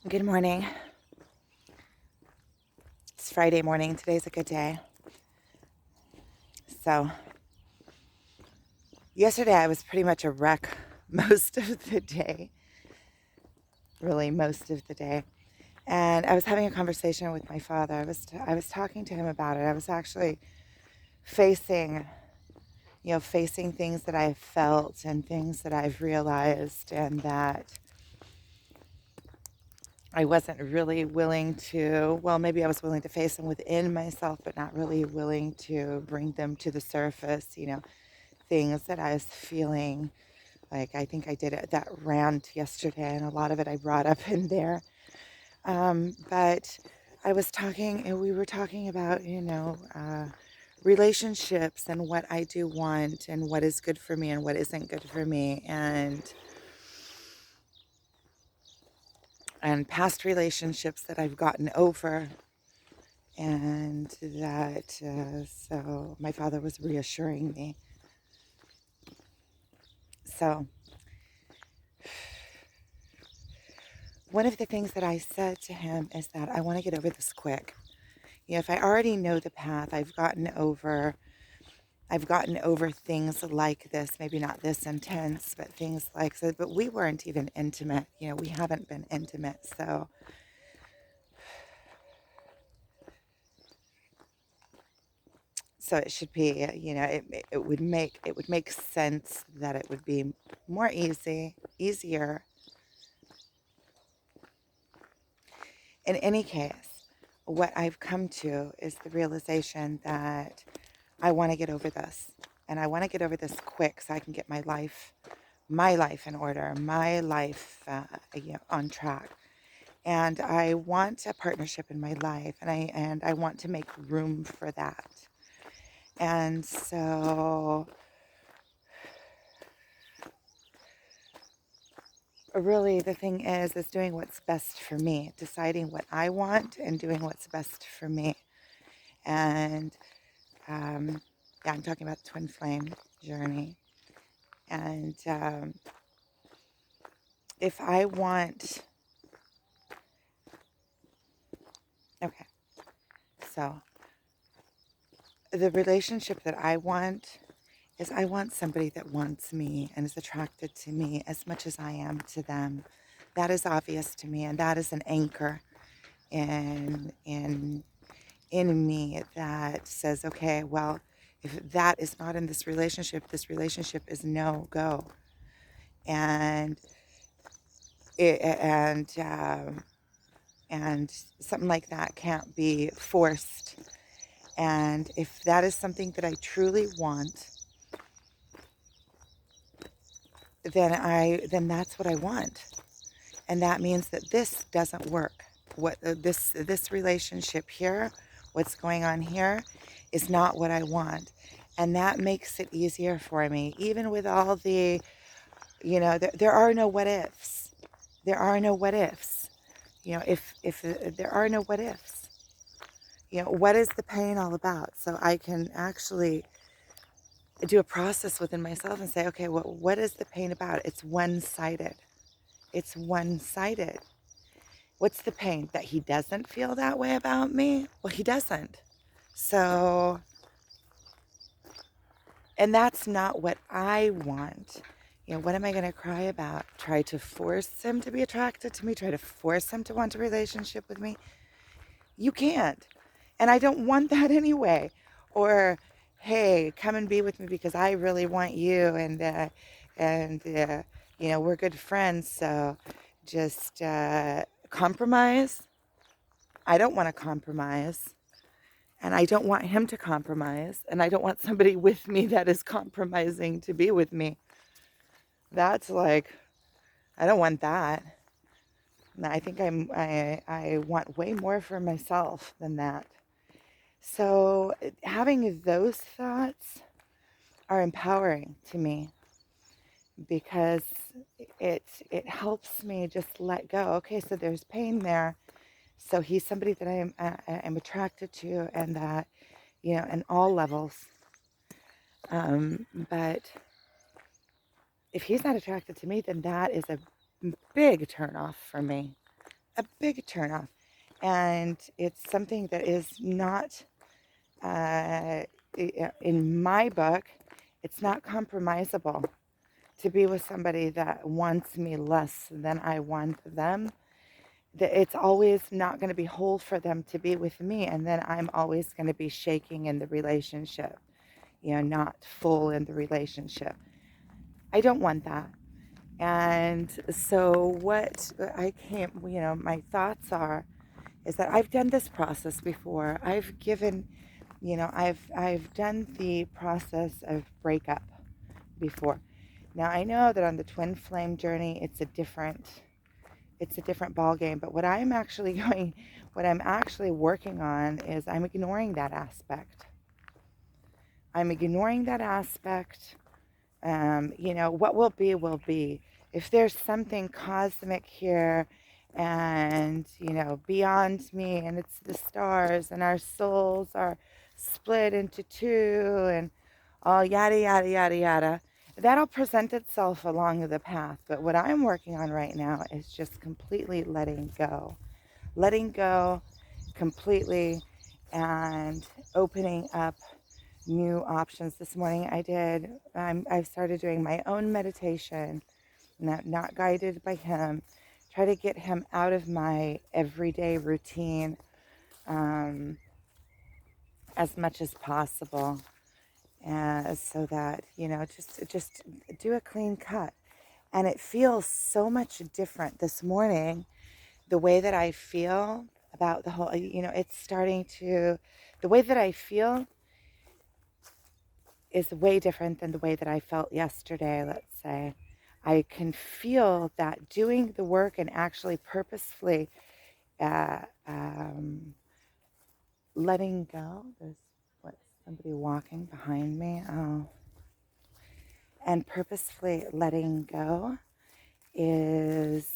Good morning. It's Friday morning. Today's a good day. So, yesterday I was pretty much a wreck most of the day, really most of the day. And I was having a conversation with my father. I was talking to him about it. I was actually facing, facing things that I've felt and things that I've realized and that I wasn't really willing to, well, maybe I was willing to face them within myself, but not really willing to bring them to the surface, things that I was feeling. Like, I think I did that rant yesterday, and a lot of it I brought up in there. But I was talking, and we were talking about, relationships and what I do want and what is good for me and what isn't good for me, and past relationships that I've gotten over, and that so my father was reassuring me. So one of the things that I said to him is that I want to get over this quick. If I already know the path, I've gotten over things like this, maybe not this intense, but things like so. But we weren't even intimate. We haven't been intimate, so it should be. It would make sense that it would be more easier. In any case, what I've come to is the realization that I want to get over this, and I want to get over this quick so I can get my life in order, my life on track. And I want a partnership in my life, and I want to make room for that. And so, really, the thing is doing what's best for me, deciding what I want and doing what's best for me. And yeah, I'm talking about the twin flame journey. And if I want, okay, so the relationship that I want is I want somebody that wants me and is attracted to me as much as I am to them. That is obvious to me, and that is an anchor in in in me that says, okay, well, if that is not in this relationship is no go, and it, and something like that can't be forced. And if that is something that I truly want, then that's what I want. And that means that this doesn't work. This relationship here, what's going on here, is not what I want, and that makes it easier for me. Even with all the, there are no what ifs. There are no what ifs. If there are no what ifs, what is the pain all about? So I can actually do a process within myself and say, okay, what is the pain about? It's one-sided. It's one-sided. What's the pain? That he doesn't feel that way about me? Well, he doesn't. So, and that's not what I want. What am I going to cry about? Try to force him to be attracted to me? Try to force him to want a relationship with me? You can't. And I don't want that anyway. Or, hey, come and be with me because I really want you, and we're good friends, so just compromise. I don't want to compromise, and I don't want him to compromise, and I don't want somebody with me that is compromising to be with me. That's like, I don't want that. I think I want way more for myself than that. So having those thoughts are empowering to me because it helps me just let go. Okay, so there's pain there. So he's somebody that I am attracted to, and that in all levels. But if he's not attracted to me, then that is a big turn off for me. a big turnoff. And it's something that is not, uh, in my book, it's not compromisable to be with somebody that wants me less than I want them. That it's always not going to be whole for them to be with me, and then I'm always going to be shaking in the relationship, not full in the relationship. I don't want that. And so what I can't, my thoughts are is that I've done this process before. I've given, I've done the process of breakup before. Now I know that on the twin flame journey, it's a different ball game. But what I'm actually working on is I'm ignoring that aspect. I'm ignoring that aspect. What will be will be. If there's something cosmic here and, beyond me, and it's the stars, and our souls are split into two, and all yada, yada, yada, yada, that'll present itself along the path. But what I'm working on right now is just completely letting go completely, and opening up new options. This morning I've started doing my own meditation, not guided by him. Try to get him out of my everyday routine, as much as possible, so that, just do a clean cut. And it feels so much different this morning, the way that I feel about the whole, it's starting to, the way that I feel is way different than the way that I felt yesterday, let's say. I can feel that doing the work and actually purposefully, uh, um, letting go. There's somebody walking behind me. Oh. And purposefully letting go is,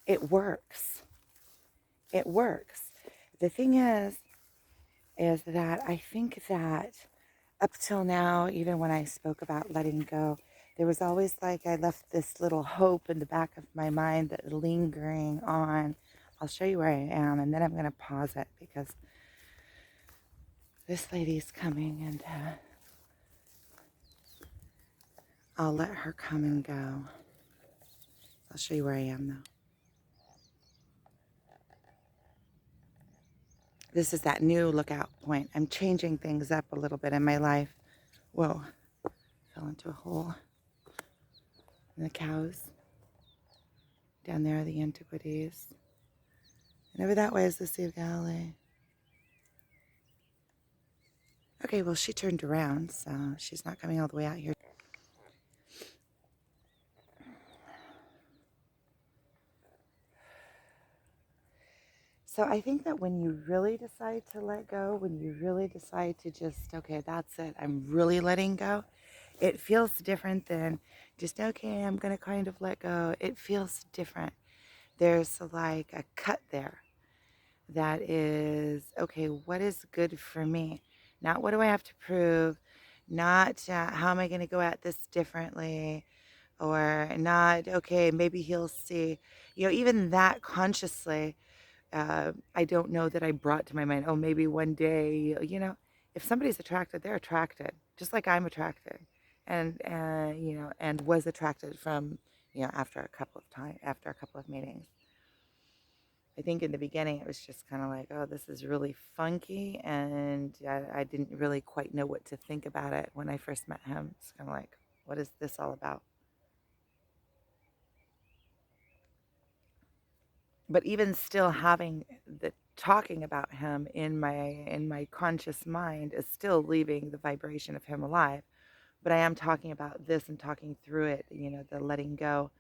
it works. It works. The thing is that I think that up till now, even when I spoke about letting go, there was always like I left this little hope in the back of my mind that lingering on. I'll show you where I am, and then I'm going to pause it because this lady's coming, and I'll let her come and go. I'll show you where I am, though. This is that new lookout point. I'm changing things up a little bit in my life. Whoa, fell into a hole. And the cows. Down there are the antiquities. And over that way is the Sea of Galilee. Okay, well, she turned around, so she's not coming all the way out here. So I think that when you really decide to let go, when you really decide to just, okay, that's it, I'm really letting go, it feels different than just, okay, I'm going to kind of let go. It feels different. There's like a cut there that is, okay, what is good for me? Not what do I have to prove, not how am I going to go at this differently, or not, okay, maybe he'll see. Even that consciously, I don't know that I brought to my mind, oh, maybe one day, if somebody's attracted, they're attracted, just like I'm attracted, and, and was attracted from, after a couple of time, after a couple of meetings. I think in the beginning it was just kind of like, oh, this is really funky, and I didn't really quite know what to think about it when I first met him. It's kind of like, what is this all about? But even still having the talking about him in my conscious mind is still leaving the vibration of him alive. But I am talking about this and talking through it, the letting go.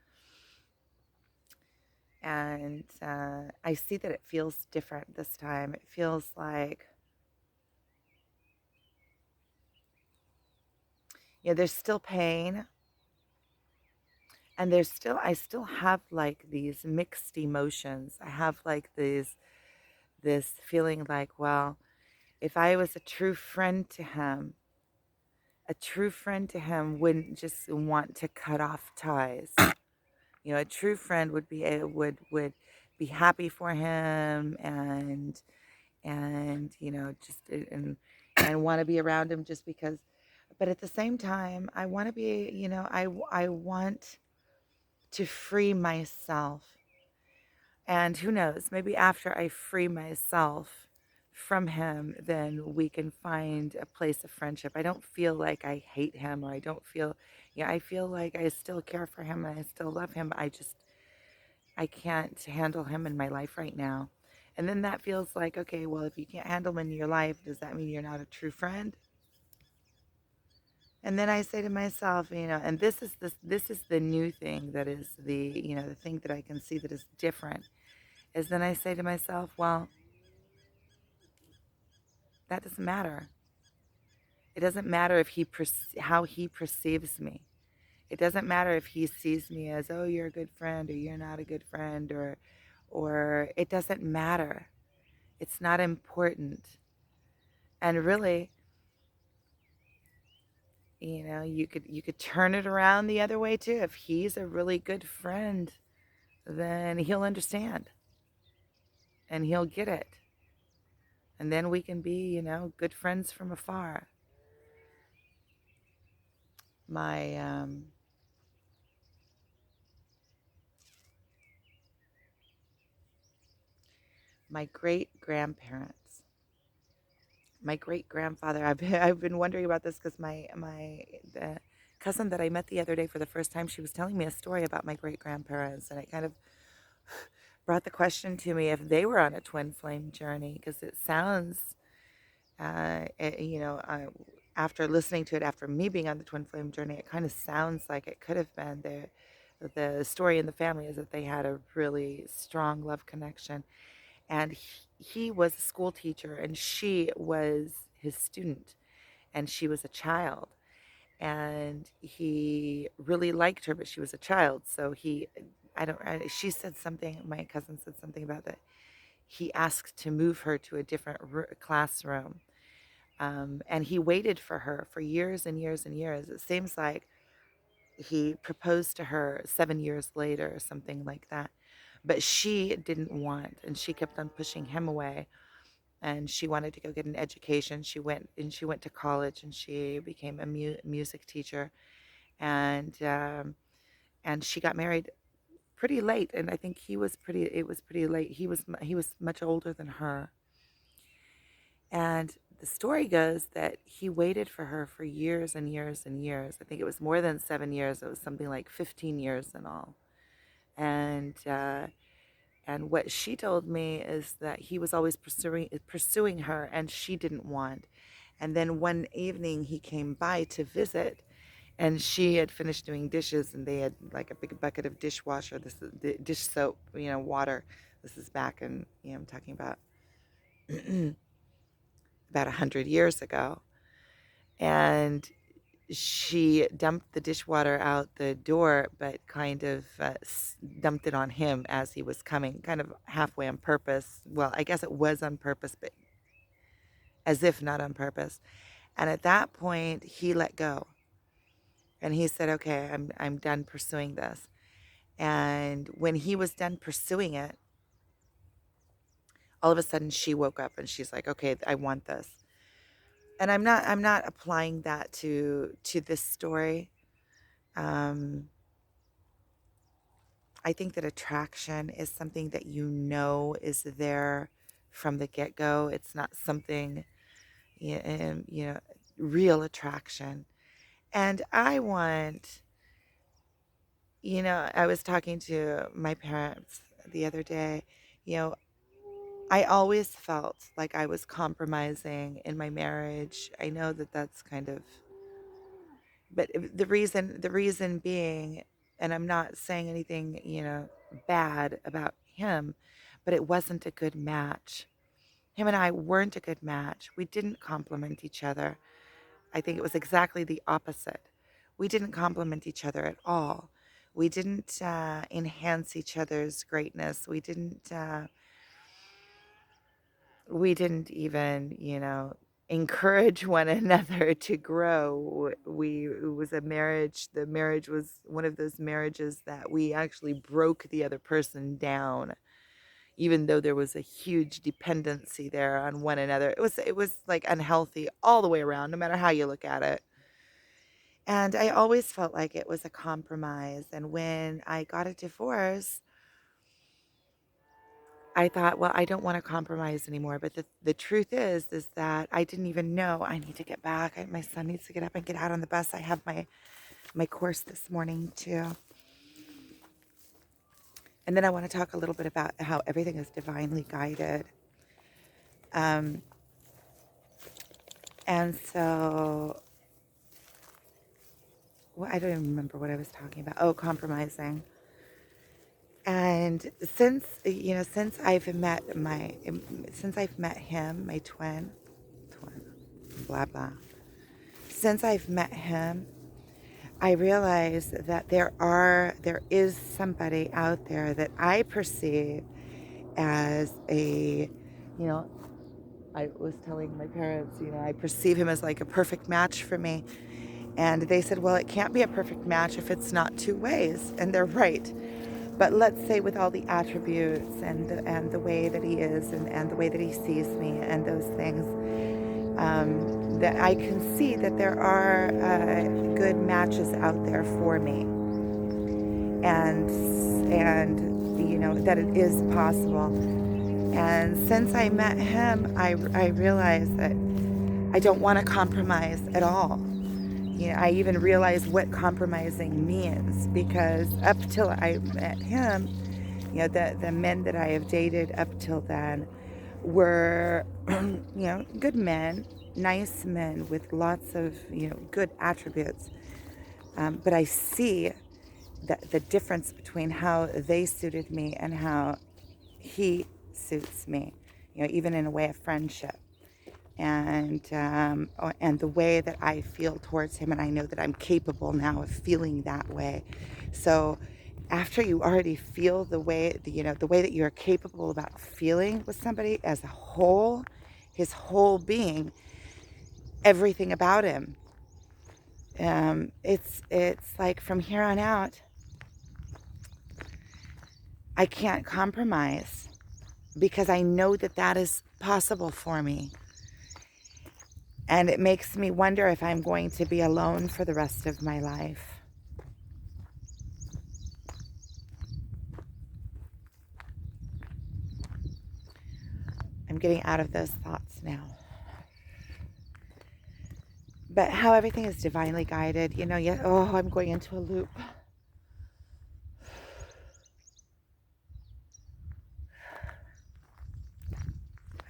And I see that it feels different this time. It feels like, there's still pain, and I still have like these mixed emotions. I have like this feeling like, well, if I was a true friend to him, wouldn't just want to cut off ties. A true friend would be would be happy for him, and just and want to be around him just because. But at the same time, I want to be, I want to free myself. And who knows, maybe after I free myself from him, then we can find a place of friendship. I don't feel like I hate him, or I don't feel, yeah, I feel like I still care for him and I still love him. I can't handle him in my life right now. And then that feels like, okay, well, if you can't handle him in your life, does that mean you're not a true friend? And then I say to myself, and this is the new thing that is the thing that I can see that is different, is then I say to myself, well, that doesn't matter. It doesn't matter if how he perceives me. It doesn't matter if he sees me as, oh, you're a good friend or you're not a good friend, or it doesn't matter. It's not important. And really, you could turn it around the other way too. If he's a really good friend, then he'll understand and he'll get it. And then we can be, good friends from afar. My my great grandparents, my great grandfather. I've been wondering about this because the cousin that I met the other day for the first time, she was telling me a story about my great grandparents, and it kind of brought the question to me if they were on a twin flame journey, because it sounds, it, after listening to it, after me being on the twin flame journey, it kind of sounds like it could have been the story in the family is that they had a really strong love connection, and he was a school teacher and she was his student, and she was a child, and he really liked her, but she was a child, so she said something, my cousin said something about that he asked to move her to a different classroom, and he waited for her for years and years and years. It seems like he proposed to her 7 years later or something like that, but she didn't want, and she kept on pushing him away, and she wanted to go get an education. She went to college and she became a music teacher, and she got married pretty late, and I think it was pretty late. He was much older than her, and the story goes that he waited for her for years and years and years. I think it was more than 7 years. It was something like 15 years in all, and what she told me is that he was always pursuing her, and she didn't want. And then one evening he came by to visit, and she had finished doing dishes, and they had like a big bucket of dishwasher. This is the dish soap, water. This is back in, I'm talking about about 100 years ago, and she dumped the dishwater out the door, but kind of dumped it on him as he was coming, kind of halfway on purpose. Well, I guess it was on purpose, but as if not on purpose. And at that point, he let go, and he said, "Okay, I'm done pursuing this." And when he was done pursuing it, all of a sudden she woke up and she's like, "Okay, I want this." And I'm not applying that to this story. Um, I think that attraction is something that is there from the get go. It's not something, real attraction. And I was talking to my parents the other day. You know, I always felt like I was compromising in my marriage. I know that that's kind of, but the reason being, and I'm not saying anything, bad about him, but it wasn't a good match. Him and I weren't a good match. We didn't complement each other. I think it was exactly the opposite. We didn't complement each other at all. We didn't enhance each other's greatness. We didn't even, encourage one another to grow. It was a marriage. The marriage was one of those marriages that we actually broke the other person down, even though there was a huge dependency there on one another. It was like unhealthy all the way around, no matter how you look at it. And I always felt like it was a compromise. And when I got a divorce, I thought, well, I don't want to compromise anymore. But the truth is that I didn't even know I need to get back. My son needs to get up and get out on the bus. I have my course this morning too. And then I want to talk a little bit about how everything is divinely guided. Um, and so, well, I don't even remember what I was talking about. Oh, compromising. And since I've met him, my twin, blah blah. Since I've met him, I realize that there is somebody out there that I perceive as I was telling my parents, I perceive him as like a perfect match for me. And they said, well, it can't be a perfect match if it's not two ways. And they're right. But let's say with all the attributes and the way that he is and the way that he sees me and those things, that I can see that there are good matches out there for me, and that it is possible. And since I met him, I realized that I don't want to compromise at all. I even realized what compromising means, because up till I met him, the men that I have dated up till then were, good men, nice men with lots of, good attributes. But I see the difference between how they suited me and how he suits me, even in a way of friendship. And the way that I feel towards him, and I know that I'm capable now of feeling that way. So after you already feel the way that you're capable about feeling with somebody as a whole, his whole being, everything about him, it's like from here on out, I can't compromise, because I know that is possible for me. And it makes me wonder if I'm going to be alone for the rest of my life. I'm getting out of those thoughts now. But how everything is divinely guided, I'm going into a loop.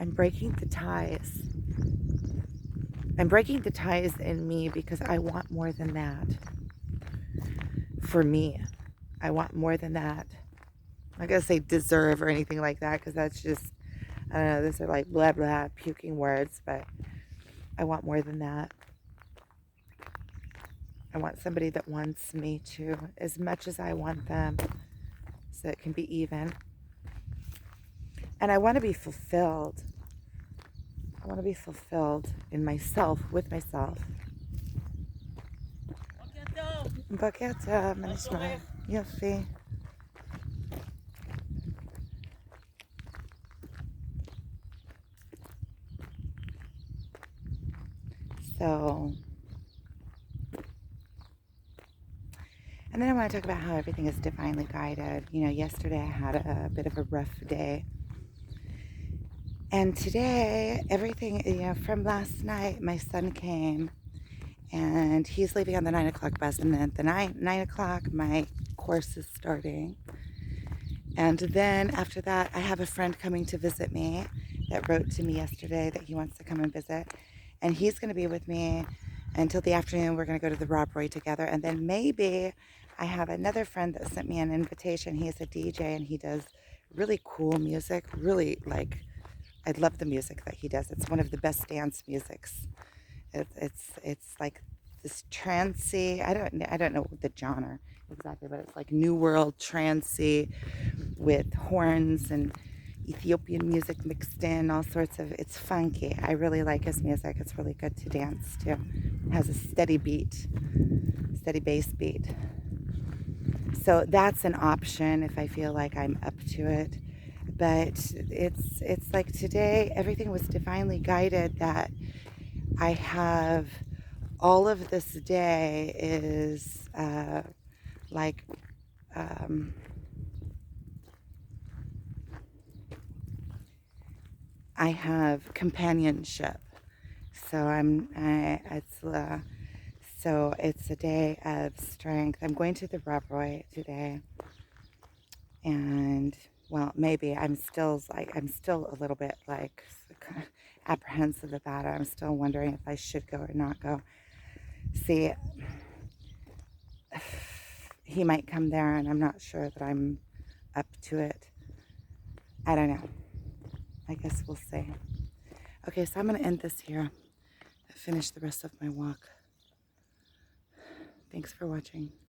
I'm breaking the ties. I'm breaking the ties in me because I want more than that. For me, I want more than that. I'm not going to say deserve or anything like that, because that's just, I don't know, those are like blah, blah, puking words, but I want more than that. I want somebody that wants me too, as much as I want them, so it can be even. And I want to be fulfilled. I want to be fulfilled in myself, with myself. בוקר טוב, מה נשמע? יופי. So, and then I want to talk about how everything is divinely guided. Yesterday I had a bit of a rough day. And today, everything, from last night, my son came, and he's leaving on the 9 o'clock bus. And then at the 9 o'clock, my course is starting. And then after that, I have a friend coming to visit me that wrote to me yesterday that he wants to come and visit. And he's going to be with me until the afternoon. We're going to go to the Robbery together. And then maybe I have another friend that sent me an invitation. He's a DJ, and he does really cool music. Really, I love the music that he does. It's one of the best dance musics. It's like this trancey. I don't know the genre exactly, but it's like new world trancey with horns and Ethiopian music mixed in, all sorts of, it's funky. I really like his music. It's really good to dance to. It has a steady beat, steady bass beat. So that's an option if I feel like I'm up to it. But it's like today, everything was divinely guided that I have all of this day is like I have companionship. So so it's a day of strength. I'm going to the Roy today, and well, maybe I'm still a little bit like apprehensive about it. I'm still wondering if I should go or not go. See, he might come there, and I'm not sure that I'm up to it. I don't know. I guess we'll see. Okay, so I'm going to end this here. Finish the rest of my walk. Thanks for watching.